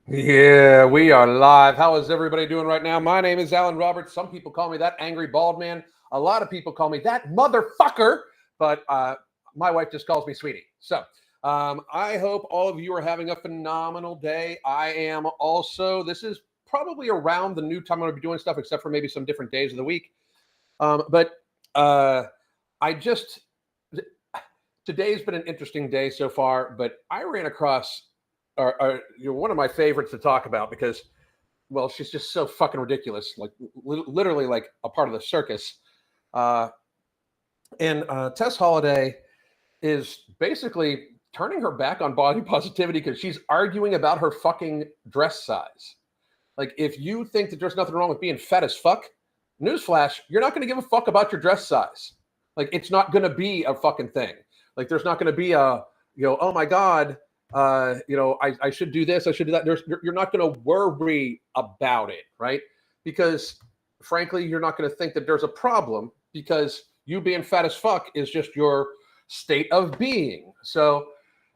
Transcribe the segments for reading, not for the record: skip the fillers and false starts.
Yeah, we are live. How is everybody doing right now? My name is Alan Roberts. Some people call me that angry bald man. A lot of people call me that motherfucker, but my wife just calls me sweetie. So I hope all of you are having a phenomenal day. I am also. This is probably around the new time I'm going to be doing stuff, except for maybe some different days of the week. But I just today's been an interesting day so far. But I ran across one of my favorites to talk about because, well, she's just so fucking ridiculous, like literally like a part of the circus. Uh, and Tess Holliday is basically turning her back on body positivity because she's arguing about her fucking dress size. Like, if you think that there's nothing wrong with being fat as fuck, newsflash, you're not going to give a fuck about your dress size. Like, it's not going to be a fucking thing. Like, there's not going to be oh my God, I should do this, I should do that. You're not going to worry about it, right? Because frankly, you're not going to think that there's a problem because you being fat as fuck is just your state of being. So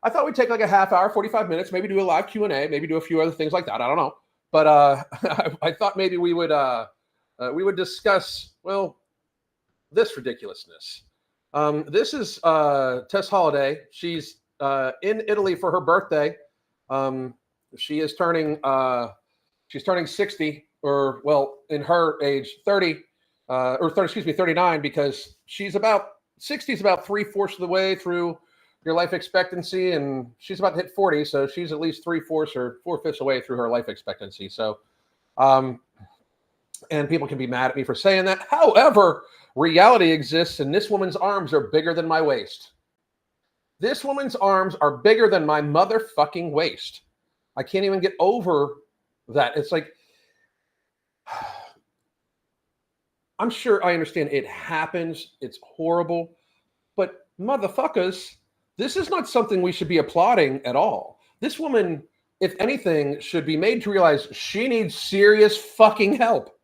I thought we'd take like a half hour, 45 minutes, maybe do a live Q&A, maybe do a few other things like that. I don't know. But I thought maybe we would discuss, well, this ridiculousness. This is Tess Holliday. She's in Italy for her birthday. She is turning she's turning 60, or well, in her age, 30, 39, because she's about 60 is about 3/4 of the way through your life expectancy, and she's about to hit 40, so she's at least 3/4 or 4/5 away through her life expectancy. So, and people can be mad at me for saying that. However, reality exists, and this woman's arms are bigger than my waist. This woman's arms are bigger than my motherfucking waist. I can't even get over that. It's like, I'm sure I understand it happens. It's horrible. But motherfuckers, this is not something we should be applauding at all. This woman, if anything, should be made to realize she needs serious fucking help.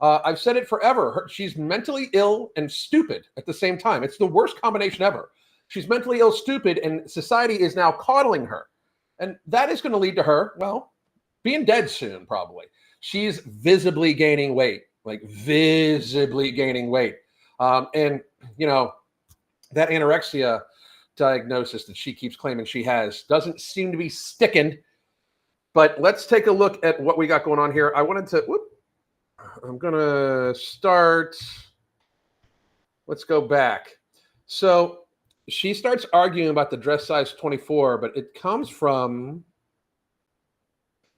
I've said it forever. She's mentally ill and stupid at the same time. It's the worst combination ever. She's mentally ill, stupid, and society is now coddling her. And that is going to lead to her, well, being dead soon, probably. She's visibly gaining weight, like visibly gaining weight. And, that anorexia diagnosis that she keeps claiming she has doesn't seem to be sticking. But let's take a look at what we got going on here. I'm going to start. Let's go back. So she starts arguing about the dress size 24, but it comes from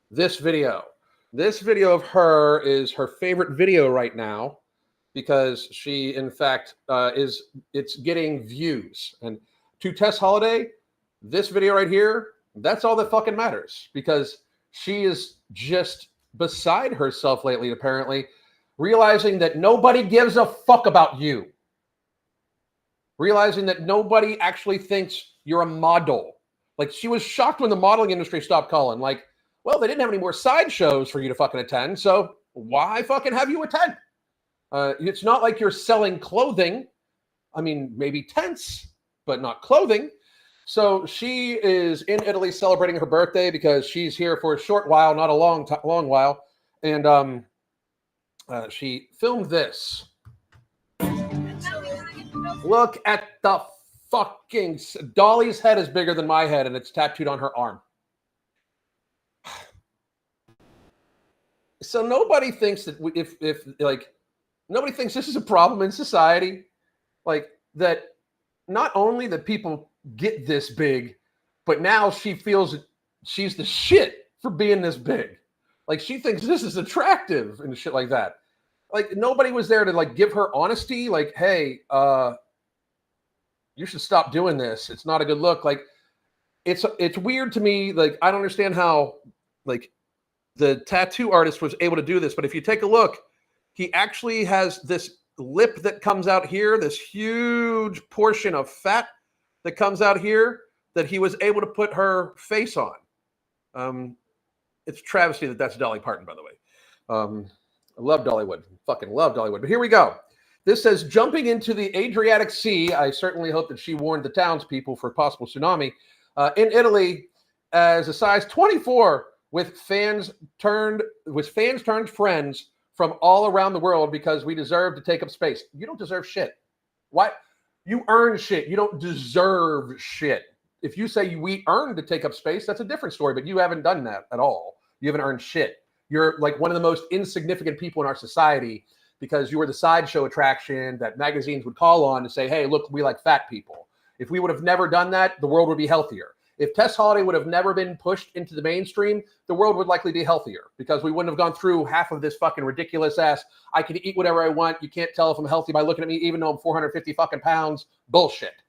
this video. This video of her is her favorite video right now because she, in fact, it's getting views. And to Tess Holliday, this video right here, that's all that fucking matters because she is just beside herself lately, apparently, realizing that nobody gives a fuck about you. Realizing that nobody actually thinks you're a model. Like, she was shocked when the modeling industry stopped calling. Like, well, they didn't have any more sideshows for you to fucking attend, so why fucking have you attend? It's not like you're selling clothing. I mean, maybe tents, but not clothing. So she is in Italy celebrating her birthday because she's here for a short while, not a long while. And she filmed this. Look at the fucking... Dolly's head is bigger than my head, and it's tattooed on her arm. So nobody thinks that if nobody thinks this is a problem in society, like that. Not only that people get this big, but now she feels she's the shit for being this big. Like, she thinks this is attractive and shit like that. Like, nobody was there to like give her honesty. Like, hey, you should stop doing this. It's not a good look. Like, it's weird to me. Like, I don't understand how like the tattoo artist was able to do this. But if you take a look, he actually has this lip that comes out here, this huge portion of fat that comes out here that he was able to put her face on. It's travesty that that's Dolly Parton, by the way. I love Dollywood. Fucking love Dollywood. But here we go. This says, jumping into the Adriatic Sea. I certainly hope that she warned the townspeople for a possible tsunami. In Italy, as a size 24, with fans turned friends from all around the world because we deserve to take up space. You don't deserve shit. What? You earn shit. You don't deserve shit. If you say we earned to take up space, that's a different story, but you haven't done that at all. You haven't earned shit. You're like one of the most insignificant people in our society because you were the sideshow attraction that magazines would call on to say, hey, look, we like fat people. If we would have never done that, the world would be healthier. If Tess Holliday would have never been pushed into the mainstream, the world would likely be healthier because we wouldn't have gone through half of this fucking ridiculous ass, I can eat whatever I want. You can't tell if I'm healthy by looking at me, even though I'm 450 fucking pounds. Bullshit.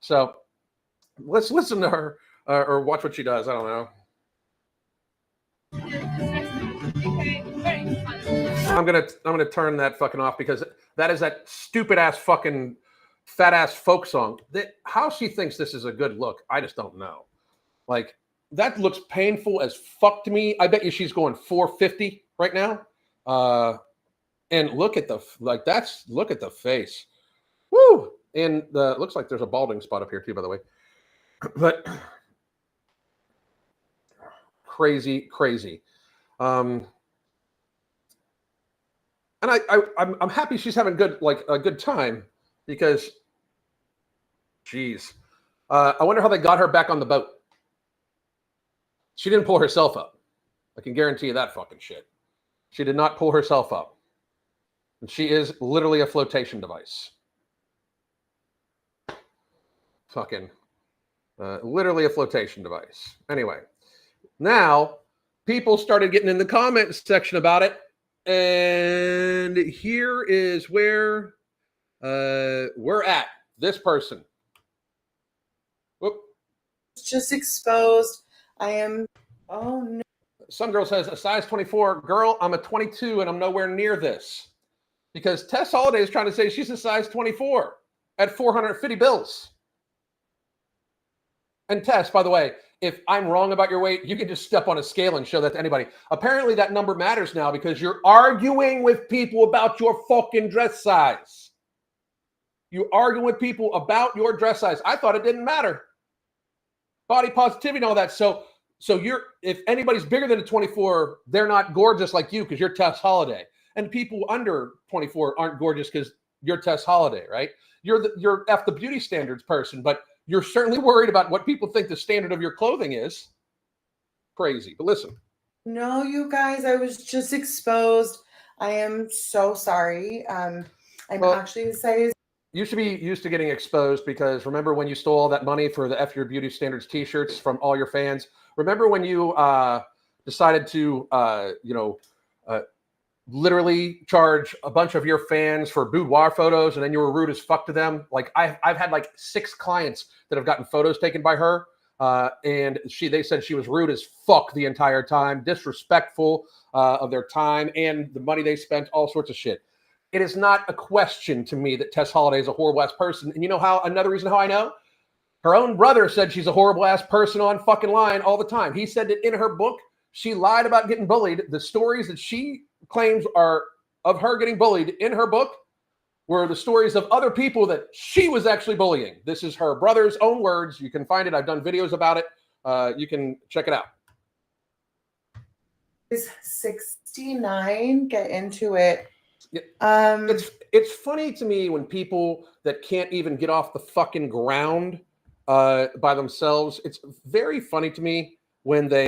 So let's listen to her or watch what she does. I don't know. I'm gonna turn that fucking off because that is that stupid ass fucking fat ass folk song. That how she thinks this is a good look, I just don't know. Like that looks painful as fuck to me. I bet you she's going 450 right now. And look at the look at the face. Woo! And looks like there's a balding spot up here too, by the way. But crazy. And I'm happy she's having a good time because, geez, I wonder how they got her back on the boat. She didn't pull herself up. I can guarantee you that fucking shit. She did not pull herself up. And she is literally a flotation device. Fucking, literally a flotation device. Anyway, now people started getting in the comments section about it. And here is where we're at. This person. Whoop. Just exposed. I am. Oh no. Some girl says a size 24. Girl, I'm a 22 and I'm nowhere near this. Because Tess Holliday is trying to say she's a size 24 at 450 bills. And Tess, by the way, if I'm wrong about your weight, you can just step on a scale and show that to anybody. Apparently that number matters now because you're arguing with people about your fucking dress size. You argue with people about your dress size. I thought it didn't matter. Body positivity and all that. So you're, if anybody's bigger than a 24, they're not gorgeous like you because you're Tess Holliday. And people under 24 aren't gorgeous because you're Tess Holliday, right? You're F the beauty standards person, but you're certainly worried about what people think the standard of your clothing is. Crazy. But listen. No, you guys, I was just exposed. I am so sorry. I'm actually a size. You should be used to getting exposed because remember when you stole all that money for the F Your Beauty Standards t-shirts from all your fans? Remember when you decided to, literally charge a bunch of your fans for boudoir photos and then you were rude as fuck to them? Like I've had like 6 clients that have gotten photos taken by her and they said she was rude as fuck the entire time, disrespectful of their time and the money they spent, all sorts of shit. It is not a question to me that Tess Holliday is a horrible ass person. And you know how, another reason how I know? Her own brother said she's a horrible ass person on fucking line all the time. He said that in her book, she lied about getting bullied. The stories that she claims are of her getting bullied in her book were the stories of other people that she was actually bullying. This is her brother's own words. You can find it. I've done videos about it. You can check it out. Is 69. Get into it. It's funny to me when people that can't even get off the fucking ground by themselves. It's very funny to me when they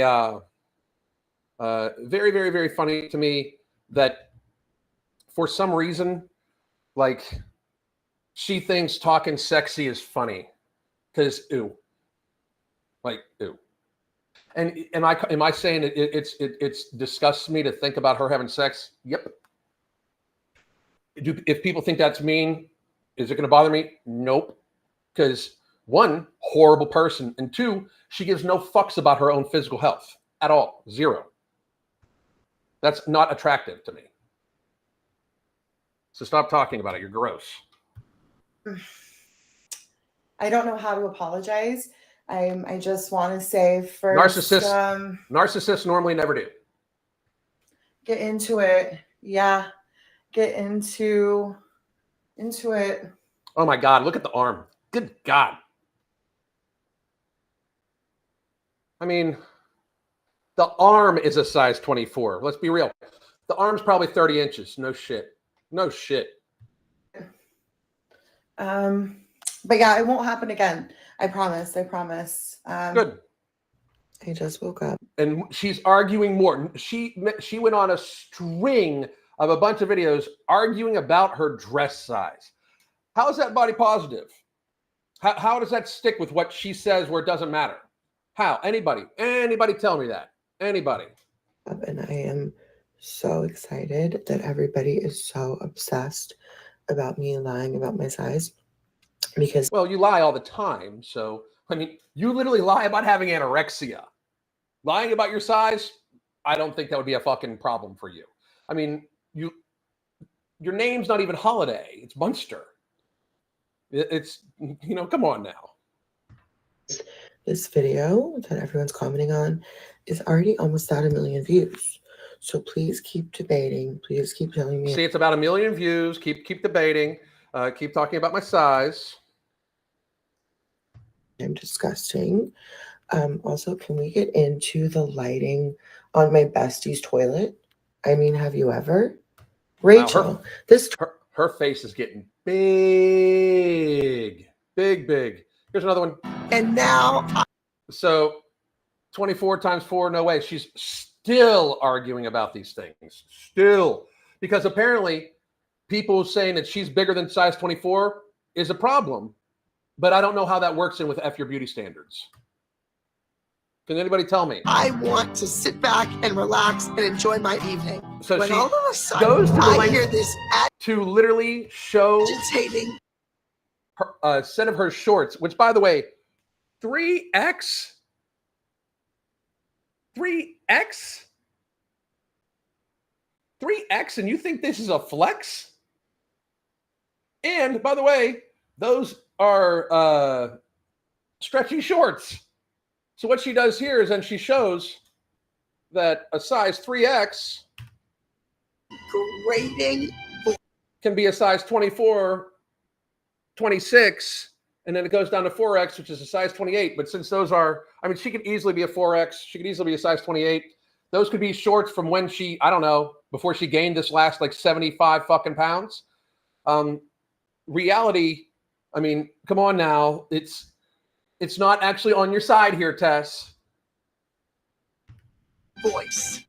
very, very, very funny to me that for some reason, like she thinks talking sexy is funny because ew. And am I saying it's disgusts me to think about her having sex? Yep. If people think that's mean, is it going to bother me? Nope. Because 1, horrible person, and 2, she gives no fucks about her own physical health at all. 0. That's not attractive to me. So stop talking about it. You're gross. I don't know how to apologize. I just want to say first. Narcissists normally never do. Get into it. Yeah. Get into it. Oh my God, look at the arm. Good God. I mean, The arm is a size 24. Let's be real. The arm's probably 30 inches. No shit. No shit. But yeah, it won't happen again. I promise. I promise. Good. I just woke up. And she's arguing more. She went on a string of a bunch of videos arguing about her dress size. How is that body positive? How does that stick with what she says where it doesn't matter? How? Anybody tell me that. Anybody. And I am so excited that everybody is so obsessed about me lying about my size. Because, well, you lie all the time. So, I mean, you literally lie about having anorexia. Lying about your size, I don't think that would be a fucking problem for you. I mean, your name's not even Holiday. It's Munster. It's, you know, come on now. This video that everyone's commenting on is already almost at 1 million views. So please keep debating. Please keep telling me. See, it's about 1 million views. Keep debating. Keep talking about my size. I'm disgusting. Also, can we get into the lighting on my bestie's toilet? I mean, have you ever? Rachel, wow, her face is getting big. Here's another one. And now, so 24 times 4, no way. She's still arguing about these things. Still. Because apparently people saying that she's bigger than size 24 is a problem. But I don't know how that works in with F your beauty standards. Can anybody tell me? I want to sit back and relax and enjoy my evening. So when she all of a sudden goes to the I length hear this to literally show agitating her, a set of her shorts, which, by the way, 3X, and you think this is a flex? And by the way, those are stretchy shorts. So what she does here is then she shows that a size 3X grating can be a size 24, 26, and then it goes down to 4X, which is a size 28. But since those are, I mean, she could easily be a 4X. She could easily be a size 28. Those could be shorts from when she, I don't know, before she gained this last like 75 fucking pounds. Reality, I mean, come on now. It's not actually on your side here, Tess. voice.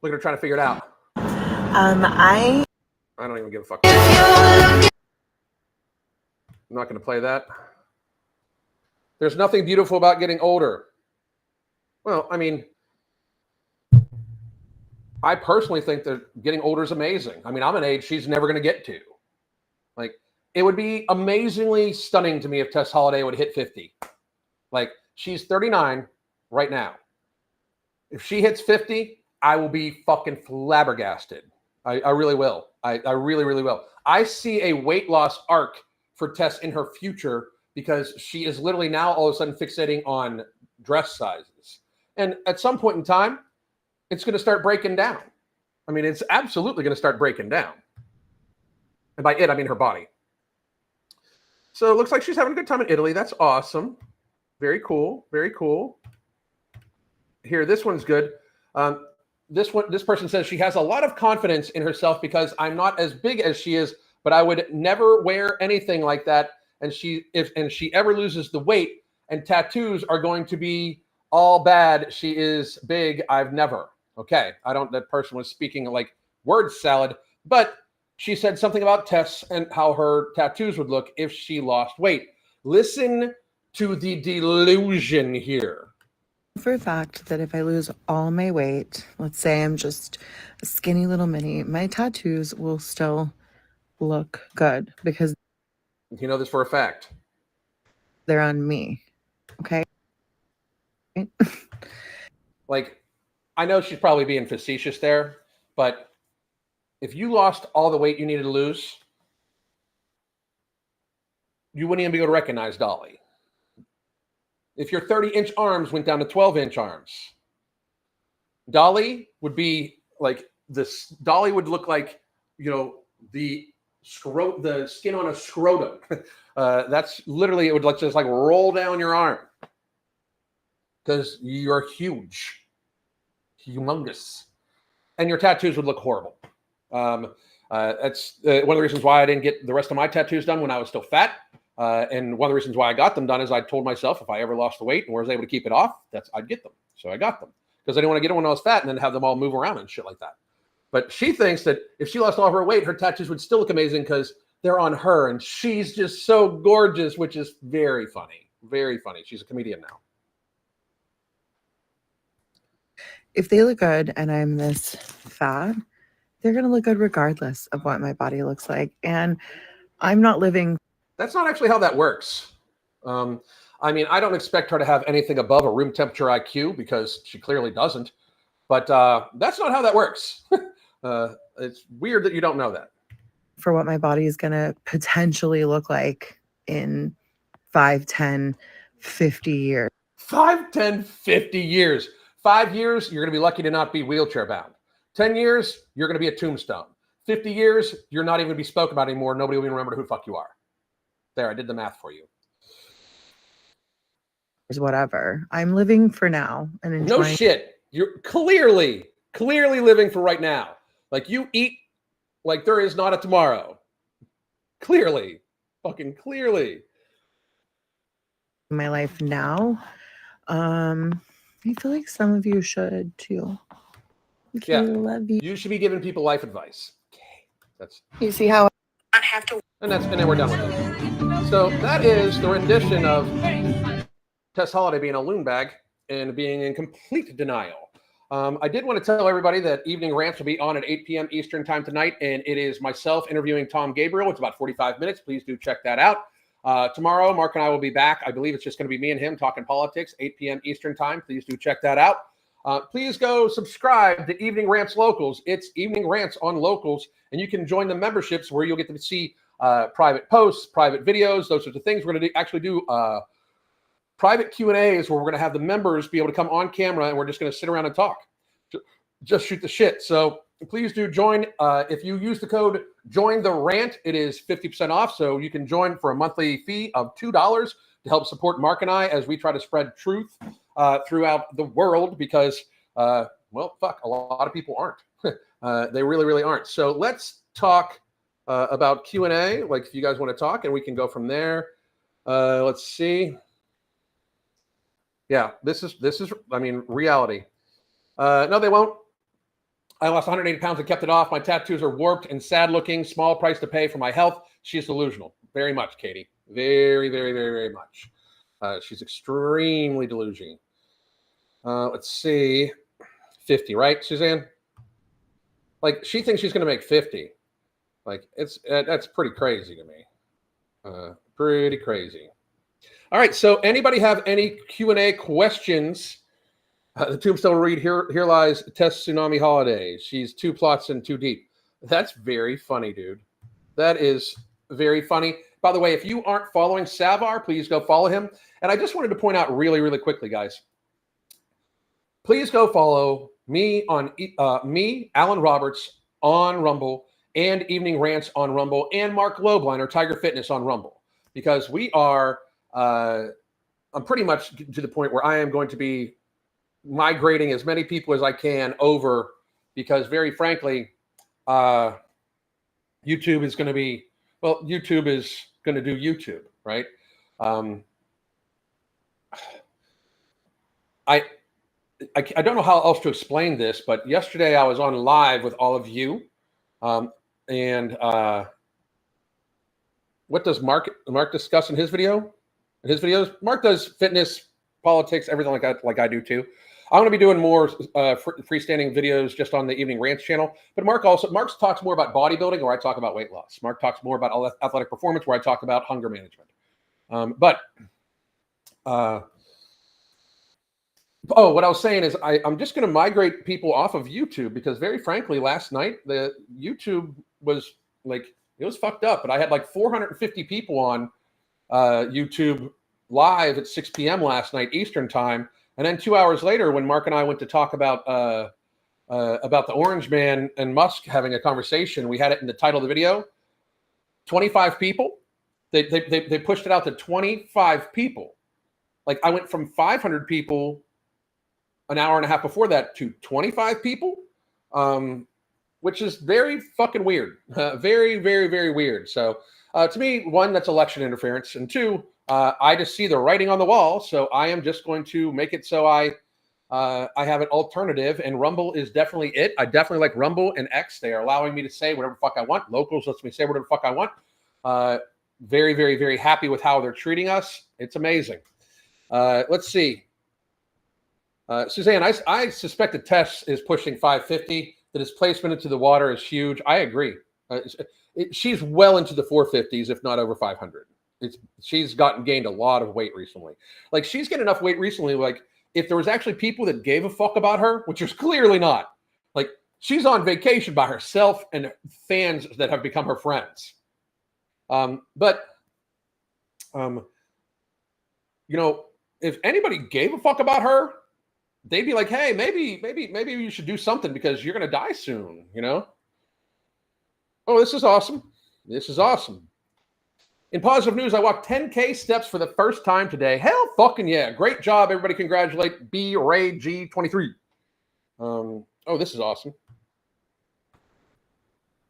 Look at her trying to figure it out. I don't even give a fuck. I'm not going to play that. There's nothing beautiful about getting older. Well, I mean, I personally think that getting older is amazing. I mean, I'm an age she's never going to get to. Like, it would be amazingly stunning to me if Tess Holliday would hit 50. Like, she's 39 right now. If she hits 50, I will be fucking flabbergasted. I really will. I really, really will. I see a weight loss arc for Tess in her future because she is literally now all of a sudden fixating on dress sizes. And at some point in time, it's going to start breaking down. I mean, it's absolutely going to start breaking down. And by it, I mean her body. So it looks like she's having a good time in Italy. That's awesome. Very cool. Very cool. Here, this one's good. This person says she has a lot of confidence in herself because I'm not as big as she is, but I would never wear anything like that. And if she ever loses the weight and tattoos are going to be all bad, she is big. I've never. Okay, that person was speaking like word salad, but she said something about Tess and how her tattoos would look if she lost weight. Listen to the delusion here. for a fact that if I lose all my weight, let's say I'm just a skinny little mini, my tattoos will still look good because you know this for a fact. They're on me. Okay. Like, I know she's probably being facetious there, but if you lost all the weight you needed to lose, you wouldn't even be able to recognize Dolly. If your 30-inch arms went down to 12-inch arms, Dolly would be like this. Dolly would look like, you know, the skin on a scrotum. That's literally, it would just like roll down your arm. because you're huge, humongous, and your tattoos would look horrible. That's one of the reasons why I didn't get the rest of my tattoos done when I was still fat. And one of the reasons why I got them done is I told myself if I ever lost the weight and was able to keep it off, I'd get them. So I got them because I didn't want to get them when I was fat and then have them all move around and shit like that. But she thinks that if she lost all her weight, her tattoos would still look amazing because they're on her and she's just so gorgeous, which is very funny. Very funny. She's a comedian now. If they look good and I'm this fat, they're going to look good regardless of what my body looks like. And I'm not living. That's not actually how that works. I mean, I don't expect her to have anything above a room temperature IQ because she clearly doesn't. But that's not how that works. It's weird that you don't know that. For what my body is going to potentially look like in 5, 10, 50 years. 5, 10, 50 years. 5 years, you're going to be lucky to not be wheelchair bound. 10 years, you're going to be a tombstone. 50 years, you're not even going to be spoken about anymore. Nobody will even remember who the fuck you are. There, I did the math for you. Whatever. I'm living for now and enjoying. No shit. You're clearly living for right now. Like you eat like there is not a tomorrow. Clearly. Fucking clearly. My life now. I feel like some of you should too. Okay, Yeah. love you. You should be giving people life advice. Okay. That's You see how Not have to. and then we're done with it. So that is the rendition of Tess Holliday being a loon bag and being in complete denial. I did want to tell everybody that Evening Rants will be on at 8 p.m. Eastern time tonight, and it is myself interviewing Tom Gabriel. It's about 45 minutes. Please do check that out. Tomorrow, Mark and I will be back. I believe it's just going to be me and him talking politics, 8 p.m. Eastern time. Please do check that out. Please go subscribe to Evening Rants Locals. It's Evening Rants on Locals, and you can join the memberships where you'll get to see private posts, private videos, those sorts of things. We're going to actually do private Q&As where we're going to have the members be able to come on camera, and we're just going to sit around and talk. Just shoot the shit. So please do join. If you use the code Join the Rant, it is 50% off. So you can join for a monthly fee of $2 to help support Mark and I as we try to spread truth throughout the world because, well, fuck, a lot of people aren't. They really, really aren't. So let's talk about Q&A, like if you guys want to talk, and we can go from there. Let's see. Yeah, this is, I mean, reality. No, they won't. I lost 180 pounds and kept it off. My tattoos are warped and sad looking. Small price to pay for my health. She's delusional. Very much, Katie. Very, very, very, very much. She's extremely delusional. Let's see. 50, right, Suzanne? Like, she thinks she's going to make 50. Like, that's pretty crazy to me. Pretty crazy. All right, so anybody have any Q&A questions? The tombstone will read, here lies Tess Tsunami Holiday. She's 2 plots and 2 deep. That's very funny, dude. That is very funny. By the way, if you aren't following Savar, please go follow him. And I just wanted to point out really, really quickly, guys. Please go follow me on Alan Roberts on Rumble, and Evening Rants on Rumble, and Mark Lobline or Tiger Fitness on Rumble. Because we are, I'm pretty much to the point where I am going to be migrating as many people as I can over, because very frankly, YouTube is going to be, well, YouTube is going to do YouTube, right? I don't know how else to explain this, but yesterday I was on live with all of you. And what does Mark discuss in his video? In his videos, Mark does fitness, politics, everything like that, like I do too. I'm going to be doing more freestanding videos just on the Evening Rants channel. But Mark talks more about bodybuilding, where I talk about weight loss. Mark talks more about athletic performance, where I talk about hunger management. What I was saying is I'm just going to migrate people off of YouTube because, very frankly, last night the YouTube was like, it was fucked up. But I had like 450 people on YouTube live at 6 p.m. last night Eastern time. And then 2 hours later, when Mark and I went to talk about the Orange Man and Musk having a conversation, we had it in the title of the video. 25 people. They pushed it out to 25 people. Like, I went from 500 people an hour and a half before that to 25 people, which is very fucking weird. Very, very, very weird. So to me, one, that's election interference. And two, I just see the writing on the wall. So I am just going to make it so I have an alternative, and Rumble is definitely it. I definitely like Rumble and X. They are allowing me to say whatever the fuck I want. Locals lets me say whatever the fuck I want. Very, very, very happy with how they're treating us. It's amazing. Let's see. Suzanne, I suspect that Tess is pushing 550. That his placement into the water is huge. I agree. She's well into the 450s, if not over 500. She's gained a lot of weight recently. Like, she's getting enough weight recently. Like, if there was actually people that gave a fuck about her, which there's clearly not, like, she's on vacation by herself and fans that have become her friends. If anybody gave a fuck about her, they'd be like, hey, maybe you should do something because you're going to die soon, Oh, this is awesome. This is awesome. In positive news, I walked 10K steps for the first time today. Hell fucking yeah. Great job. Everybody congratulate B Ray G23. Oh, this is awesome.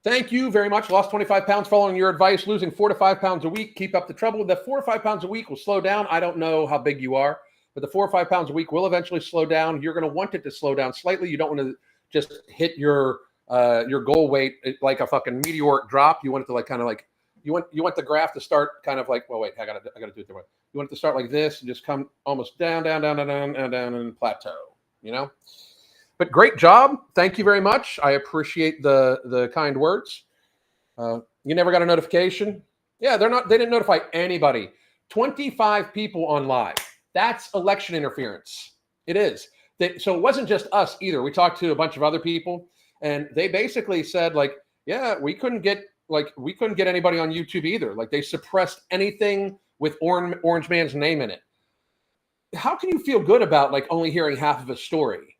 Thank you very much. Lost 25 pounds following your advice, losing 4 to 5 pounds a week. Keep up the trouble. The 4 or 5 pounds a week will slow down. I don't know how big you are, but the 4 or 5 pounds a week will eventually slow down. You're going to want it to slow down slightly. You don't want to just hit your goal weight like a fucking meteoric drop. You want it to you want the graph to start kind of like, well, wait, I gotta do it the way. You want it to start like this and just come almost down and plateau, But great job. Thank you very much. I appreciate the kind words. You never got a notification? Yeah, they didn't notify anybody. 25 people on live. That's election interference. It is. So it wasn't just us either. We talked to a bunch of other people, and they basically said, like, yeah, we couldn't get anybody on YouTube either. Like, they suppressed anything with Orange Man's name in it. How can you feel good about like only hearing half of a story?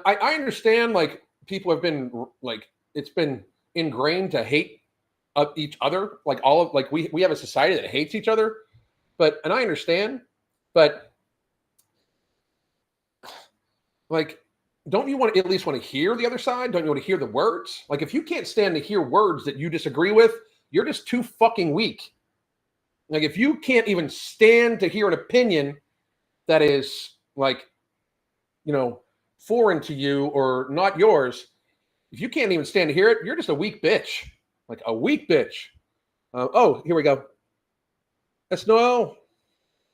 I understand, like, people have been like, it's been ingrained to hate each other. Like, we have a society that hates each other, and I understand, but like, don't you at least want to hear the other side? Don't you want to hear the words? Like, if you can't stand to hear words that you disagree with, you're just too fucking weak. Like, if you can't even stand to hear an opinion that is like, foreign to you or not yours, if you can't even stand to hear it, you're just a weak bitch. Like, a weak bitch. Oh, here we go. That's Noel.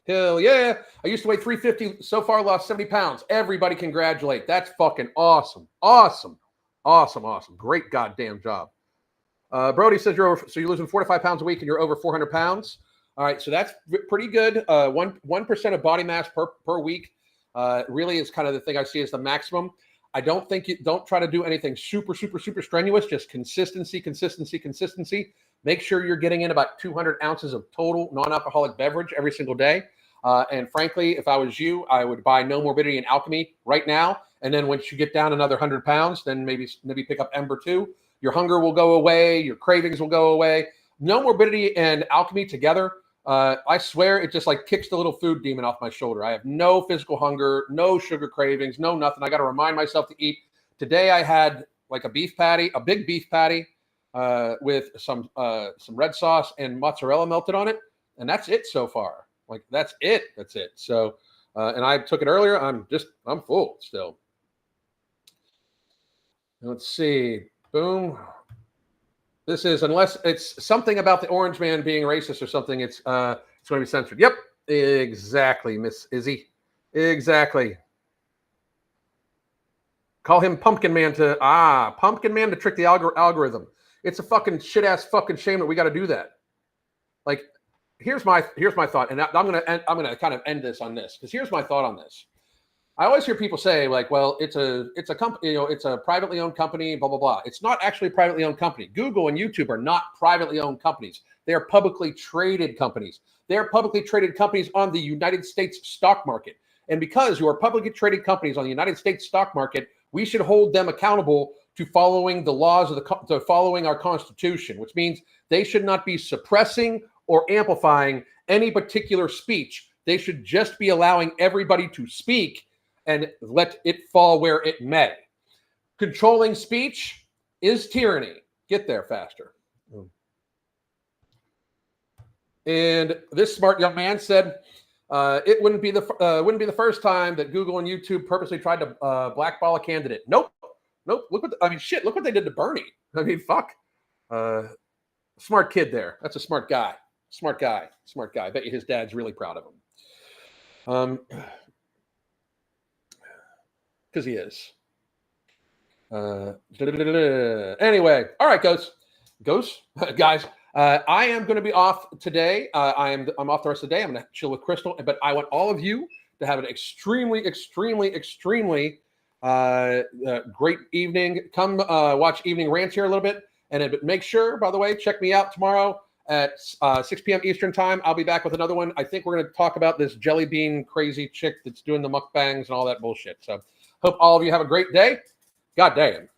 Hell yeah. I used to weigh 350. So far, lost 70 pounds. Everybody congratulate. That's fucking awesome. Awesome. Awesome. Awesome. Great goddamn job. Brody says you're losing 4 to 5 pounds a week and you're over 400 pounds. All right. So that's pretty good. 1% of body mass per week really is kind of the thing I see as the maximum. I don't try to do anything super, super, super strenuous. Just consistency. Make sure you're getting in about 200 ounces of total non-alcoholic beverage every single day. And frankly, if I was you, I would buy No Morbidity and Alchemy right now. And then once you get down another 100 pounds, then maybe pick up Ember 2. Your hunger will go away. Your cravings will go away. No Morbidity and Alchemy together, I swear it just like kicks the little food demon off my shoulder. I have no physical hunger, no sugar cravings, no nothing. I got to remind myself to eat. Today I had like a big beef patty with some red sauce and mozzarella melted on it. And that's it so far. Like, that's it. So, and I took it earlier. I'm full still. Let's see. Boom. This is, unless it's something about the Orange Man being racist or something, it's going to be censored. Yep. Exactly, Miss Izzy. Exactly. Call him Pumpkin Man to trick the algorithm. It's a fucking shit-ass fucking shame that we got to do that. Like, here's my thought, and I'm gonna kind of end this on this, because here's my thought on this. I always hear people say, like, well, it's a company, it's a privately owned company, blah blah blah. It's not actually a privately owned company. Google and YouTube are not privately owned companies. They are publicly traded companies. They are publicly traded companies on the United States stock market. And because you are publicly traded companies on the United States stock market, we should hold them accountable to following the laws of to following our Constitution, which means they should not be suppressing or amplifying any particular speech. They should just be allowing everybody to speak and let it fall where it may. Controlling speech is tyranny. Get there faster. And this smart young man said, it wouldn't be the first time that Google and YouTube purposely tried to blackball a candidate. Nope. Look what they did to Bernie. I mean, fuck. Smart kid there. That's a smart guy. Smart guy. I bet you his dad's really proud of him. Because he is. Anyway, all right, guys. I am going to be off today. I'm off the rest of the day. I'm going to chill with Crystal, but I want all of you to have an extremely great evening. Come watch Evening Rants here a little bit, and make sure, by the way, check me out tomorrow at 6 p.m. Eastern time. I'll be back with another one. I think we're going to talk about this jelly bean crazy chick that's doing the mukbangs and all that bullshit. So hope all of you have a great day. God damn.